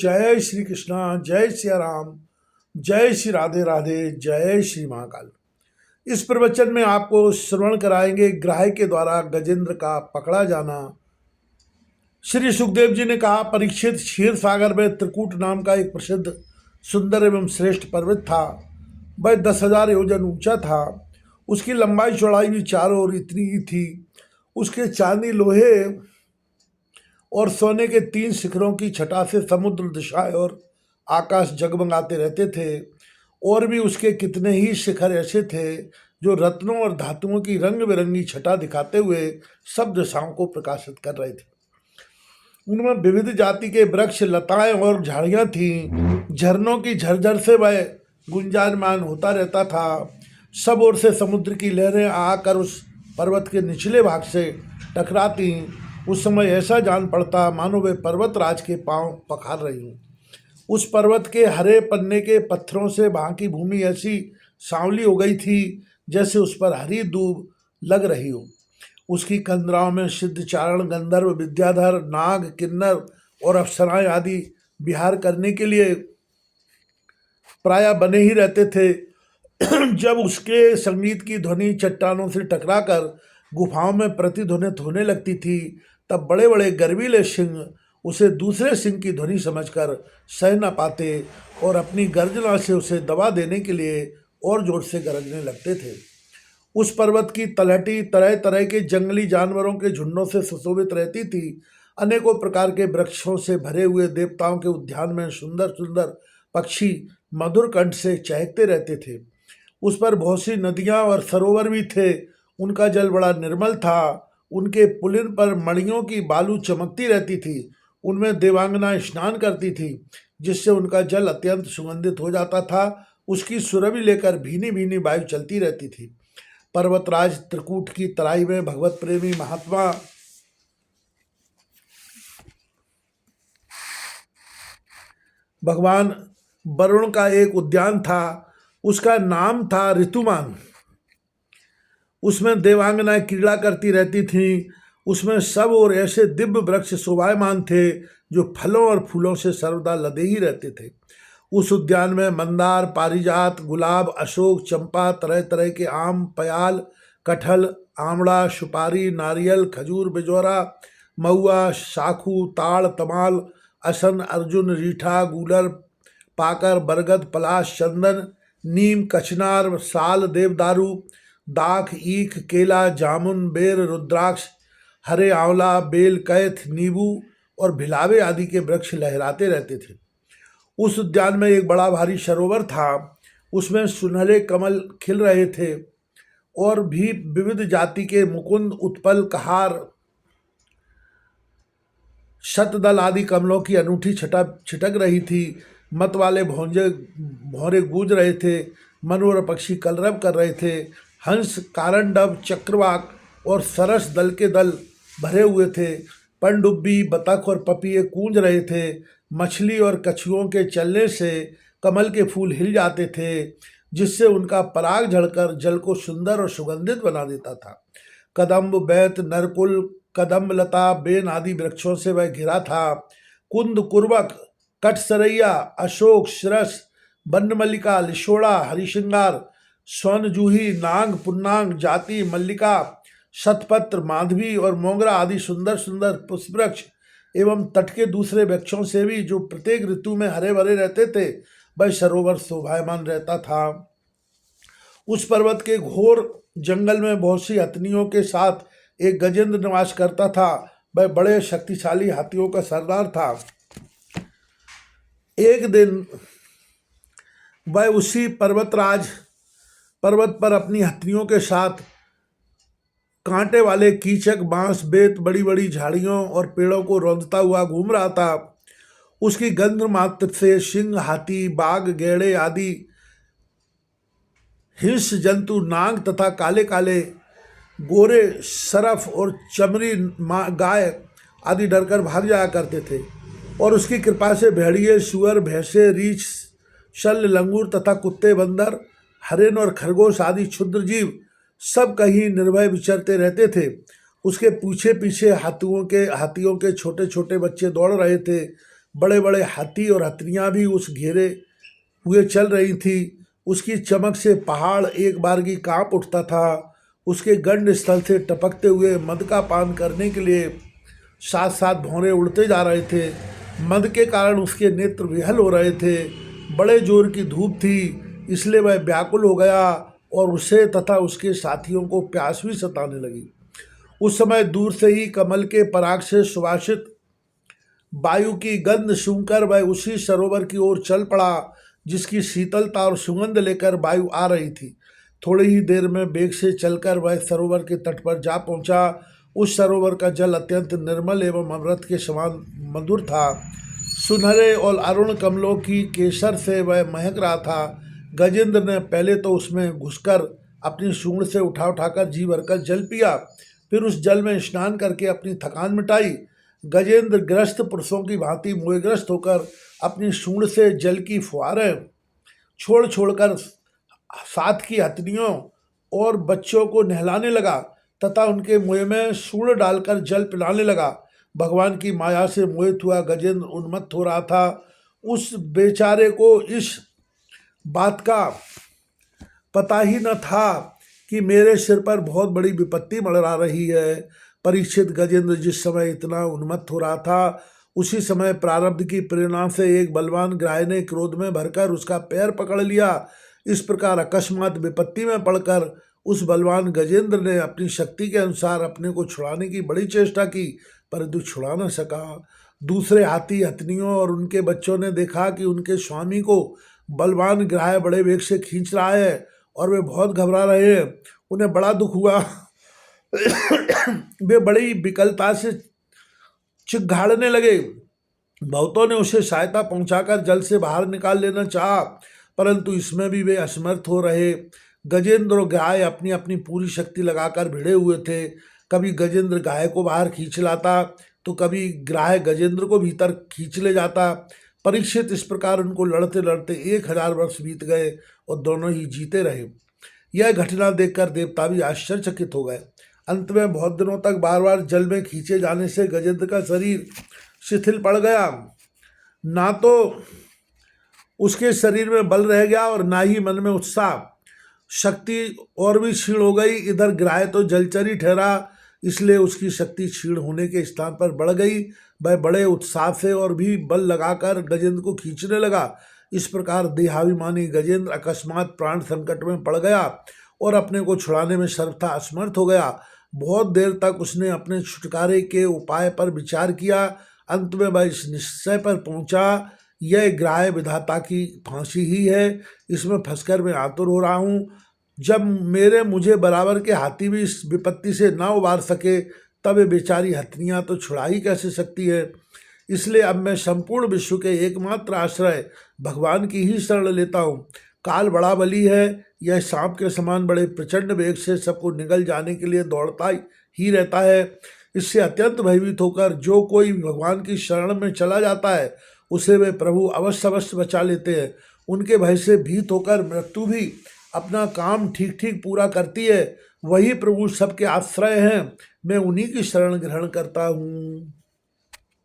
जय श्री कृष्णा, जय सिया राम, जय श्री राधे राधे, जय श्री महाकाल। इस प्रवचन में आपको श्रवण कराएंगे ग्राह्य के द्वारा गजेंद्र का पकड़ा जाना। श्री सुखदेव जी ने कहा, परीक्षित, क्षीर सागर में त्रिकूट नाम का एक प्रसिद्ध सुंदर एवं श्रेष्ठ पर्वत था। वह 10,000 योजन ऊंचा था। उसकी लंबाई चौड़ाई भी चारों ओर इतनी ही थी। उसके चांदी, लोहे और सोने के 3 शिखरों की छटा से समुद्र, दिशाएं और आकाश जगमगाते रहते थे। और भी उसके कितने ही शिखर ऐसे थे जो रत्नों और धातुओं की रंग बिरंगी छटा दिखाते हुए सब दिशाओं को प्रकाशित कर रहे थे। उनमें विविध जाति के वृक्ष, लताएं और झाड़ियां थीं। झरनों की झरझर से वह गुंजायमान होता रहता था। सब ओर से समुद्र की लहरें आकर उस पर्वत के निचले भाग से टकराती। उस समय ऐसा जान पड़ता मानो वे पर्वत राज के पांव पखार रही हूँ। उस पर्वत के हरे पन्ने के पत्थरों से वहाँ की भूमि ऐसी सांवली हो गई थी जैसे उस पर हरी दूब लग रही हो। उसकी कंदराओं में सिद्ध, चारण, गंधर्व, विद्याधर, नाग, किन्नर और अप्सराएं आदि विहार करने के लिए प्राय बने ही रहते थे। जब उसके संगीत की ध्वनि चट्टानों से टकराकर गुफाओं में प्रतिध्वनित होने लगती थी, तब बड़े बड़े गर्वीले सिंह उसे दूसरे सिंह की ध्वनि समझकर सह न पाते और अपनी गर्जना से उसे दबा देने के लिए और जोर से गरजने लगते थे। उस पर्वत की तलहटी तरह तरह के जंगली जानवरों के झुंडों से सुशोभित रहती थी। अनेकों प्रकार के वृक्षों से भरे हुए देवताओं के उद्यान में सुंदर सुंदर पक्षी मधुर कंठ से चहकते रहते थे। उस पर बहुत सी नदियां और सरोवर भी थे। उनका जल बड़ा निर्मल था। उनके पुलिन पर मणियों की बालू चमकती रहती थी। उनमें देवांगनाएं स्नान करती थी, जिससे उनका जल अत्यंत सुगंधित हो जाता था। उसकी सुरभि लेकर भीनी भीनी वायु चलती रहती थी। पर्वतराज त्रिकूट की तराई में भगवत प्रेमी महात्मा भगवान वरुण का एक उद्यान था। उसका नाम था ऋतुमान। उसमें देवांगनाएं क्रीड़ा करती रहती थीं। उसमें सब और ऐसे दिव्य वृक्ष शोभायमान थे जो फलों और फूलों से सर्वदा लदे ही रहते थे। उस उद्यान में मंदार, पारिजात, गुलाब, अशोक, चंपा, तरह तरह के आम, प्याल, कटहल, आमड़ा, सुपारी, नारियल, खजूर, बिजौरा, महुआ, साखू, ताड़, तमाल, असन, अर्जुन, रीठा, गूलर, पाकर, बरगद, पलाश, चंदन, नीम, कचनार, साल, देवदारू, दाख, ईख, केला, जामुन, बेर, रुद्राक्ष, हरे आंवला, बेल, कैथ, नींबू और भिलावे आदि के वृक्ष लहराते रहते थे। उस उद्यान में एक बड़ा भारी सरोवर था। उसमें सुनहरे कमल खिल रहे थे और भी विविध जाति के मुकुंद, उत्पल, कहार, शतदल आदि कमलों की अनूठी छटा छिटक रही थी। मत वाले भौरे गूंज रहे थे। मनोहर पक्षी कलरव कर रहे थे। हंस, कारंडव, चक्रवाक और सरस दल के दल भरे हुए थे। पनडुब्बी, बतख और पपीहे कूंज रहे थे। मछली और कछुओं के चलने से कमल के फूल हिल जाते थे, जिससे उनका पराग झड़कर जल को सुंदर और सुगंधित बना देता था। कदम्ब, बैत, नरकुल, कदम्बलता, बेन आदि वृक्षों से वह घिरा था। कुंद, कुर्बक, कटसरैया, अशोक, शिरस, बनमल्लिका, लिशोड़ा, हरिशिंगार, स्वर्ण-जूही, नाग, पुन्नांग, जाति, मल्लिका, शतपत्र, माधवी और मोगरा आदि सुंदर सुंदर पुष्प वृक्ष एवं तट के दूसरे वृक्षों से भी, जो प्रत्येक ऋतु में हरे भरे रहते थे, वह सरोवर शोभायमान रहता था। उस पर्वत के घोर जंगल में बहुत सी हथनियों के साथ एक गजेंद्र निवास करता था। वह बड़े शक्तिशाली हाथियों का सरदार था। एक दिन वह उसी पर्वत पर अपनी हथनियों के साथ कांटे वाले कीचक, बांस, बेत, बड़ी बड़ी झाड़ियों और पेड़ों को रौंदता हुआ घूम रहा था। उसकी गंध मात्र से सिंह, हाथी, बाघ, गैड़े आदि हिंस जंतु, नाग तथा काले काले गोरे सरफ और चमरी गाय आदि डरकर भाग जाया करते थे। और उसकी कृपा से भेड़िए, सुअर, भैंसे, रीछ, शल्य, लंगूर तथा कुत्ते, बंदर, हरिण और खरगोश आदि क्षुद्र जीव सब कहीं निर्भय विचरते रहते थे। उसके पीछे पीछे हाथियों के छोटे छोटे बच्चे दौड़ रहे थे। बड़े बड़े हाथी और हथनियाँ भी उस घेरे हुए चल रही थी। उसकी चमक से पहाड़ एक बारगी कांप उठता था। उसके गंड स्थल से टपकते हुए मद का पान करने के लिए साथ साथ भौरे उड़ते जा रहे थे। मद के कारण उसके नेत्र विहल हो रहे थे। बड़े जोर की धूप थी, इसलिए वह व्याकुल हो गया और उसे तथा उसके साथियों को प्यास भी सताने लगी। उस समय दूर से ही कमल के पराग से सुवासित वायु की गंध सूंघकर वह उसी सरोवर की ओर चल पड़ा जिसकी शीतलता और सुगंध लेकर वायु आ रही थी। थोड़ी ही देर में वेग से चलकर वह सरोवर के तट पर जा पहुंचा। उस सरोवर का जल अत्यंत निर्मल एवं अमृत के समान मधुर था। सुनहरे और अरुण कमलों की केसर से वह महक रहा था। गजेंद्र ने पहले तो उसमें घुसकर अपनी सूंड से उठा उठाकर जी भरकर जल पिया, फिर उस जल में स्नान करके अपनी थकान मिटाई। गजेंद्र ग्रस्त पुरुषों की भांति मोहग्रस्त होकर अपनी सूंड से जल की फुहारें छोड़ छोड़कर साथ की हथनियों और बच्चों को नहलाने लगा तथा उनके मुंह में सूंड डालकर जल पिलाने लगा। भगवान की माया से मोहित हुआ गजेंद्र उन्मत्त हो रहा था। उस बेचारे को इस बात का पता ही न था कि मेरे सिर पर बहुत बड़ी विपत्ति मंडरा रही है। परीक्षित, गजेंद्र जिस समय इतना उन्मत्त हो रहा था उसी समय प्रारब्ध की प्रेरणा से एक बलवान ग्राह ने क्रोध में भरकर उसका पैर पकड़ लिया। इस प्रकार अकस्मात विपत्ति में पड़कर उस बलवान गजेंद्र ने अपनी शक्ति के अनुसार अपने को छुड़ाने की बड़ी चेष्टा की, परंतु छुड़ा न सका। दूसरे हाथी हथनियों और उनके बच्चों ने देखा कि उनके स्वामी को बलवान ग्राह बड़े वेग से खींच रहा है और वे बहुत घबरा रहे हैं। उन्हें बड़ा दुख हुआ। वे बड़ी विकलता से चिघाड़ने लगे। बहुतों ने उसे सहायता पहुंचाकर जल से बाहर निकाल लेना चाहा, परंतु इसमें भी वे असमर्थ हो रहे। गजेंद्र और गाय अपनी अपनी पूरी शक्ति लगाकर भिड़े हुए थे। कभी गजेंद्र गाय को बाहर खींच लाता तो कभी ग्राह गजेंद्र को भीतर खींच ले जाता। परीक्षित, इस प्रकार उनको लड़ते लड़ते 1000 वर्ष बीत गए और दोनों ही जीते रहे। यह घटना देखकर देवता भी आश्चर्यचकित हो गए। अंत में बहुत दिनों तक बार बार जल में खींचे जाने से गजेंद्र का शरीर शिथिल पड़ गया। ना तो उसके शरीर में बल रह गया और ना ही मन में उत्साह। शक्ति और भी क्षीण हो गई। इधर ग्राह तो जलचरी ठहरा, इसलिए उसकी शक्ति क्षीण होने के स्थान पर बढ़ गई। वह बड़े उत्साह से और भी बल लगाकर गजेंद्र को खींचने लगा। इस प्रकार देहाभिमानी गजेंद्र अकस्मात प्राण संकट में पड़ गया और अपने को छुड़ाने में सर्वथा असमर्थ हो गया। बहुत देर तक उसने अपने छुटकारे के उपाय पर विचार किया। अंत में वह इस निश्चय पर पहुंचा, यह ग्राह विधाता की फांसी ही है, इसमें फंसकर मैं आतुर हो रहा हूँ। जब मुझे बराबर के हाथी भी इस विपत्ति से ना उबार सके, तब ये बेचारी हथनियाँ तो छुड़ा ही कैसे सकती है। इसलिए अब मैं संपूर्ण विश्व के एकमात्र आश्रय भगवान की ही शरण लेता हूँ। काल बड़ा बली है, यह सांप के समान बड़े प्रचंड वेग से सबको निगल जाने के लिए दौड़ता ही रहता है। इससे अत्यंत भयभीत होकर जो कोई भगवान की शरण में चला जाता है उसे वे प्रभु अवश्य अवश्य बचा लेते हैं। उनके भय से भीत होकर मृत्यु भी अपना काम ठीक ठीक पूरा करती है। वही प्रभु सबके आश्रय हैं, मैं उन्हीं की शरण ग्रहण करता हूँ।